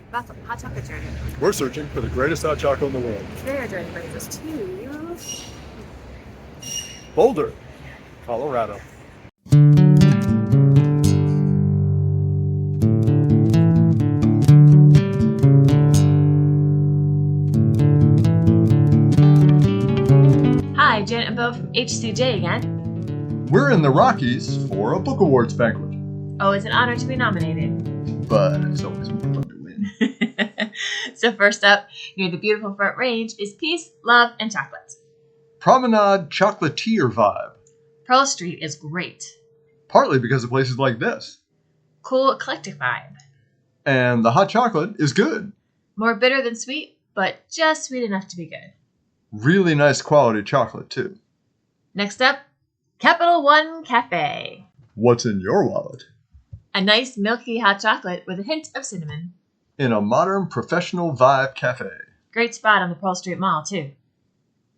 That's a hot chocolate journey. We're searching for the greatest hot chocolate in the world. Today our journey brings us to Boulder, Colorado. Hi, Janet and Bo from HCJ again. We're in the Rockies for a book awards banquet. Oh, it's an honor to be nominated. But it's always more fun to win. So first up, near the beautiful Front Range, is Peace, Love, and Chocolate. Promenade chocolatier vibe. Pearl Street is great. Partly because of places like this. Cool, eclectic vibe. And the hot chocolate is good. More bitter than sweet, but just sweet enough to be good. Really nice quality chocolate, too. Next up, Capital One Cafe. What's in your wallet? A nice milky hot chocolate with a hint of cinnamon. In a modern professional vibe cafe. Great spot on the Pearl Street Mall, too.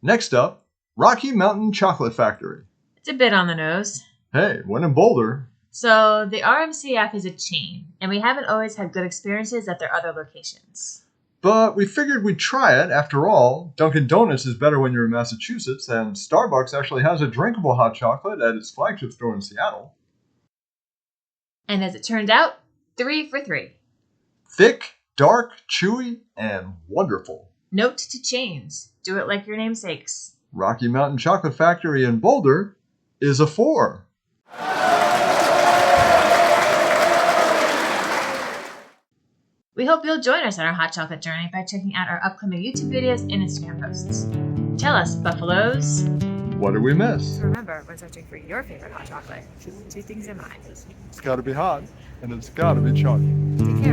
Next up, Rocky Mountain Chocolate Factory. It's a bit on the nose. Hey, when in Boulder. So the RMCF is a chain, and we haven't always had good experiences at their other locations. But we figured we'd try it. After all, Dunkin' Donuts is better when you're in Massachusetts, and Starbucks actually has a drinkable hot chocolate at its flagship store in Seattle. And as it turned out, 3 for 3. Thick, dark, chewy, and wonderful. Note to chains. Do it like your namesakes. Rocky Mountain Chocolate Factory in Boulder is a 4. We hope you'll join us on our hot chocolate journey by checking out our upcoming YouTube videos and Instagram posts. Tell us, Buffaloes. What did we miss? Remember, when searching for your favorite hot chocolate, keep 2 things in mind. It's gotta be hot, and it's gotta be chocolate. Take care.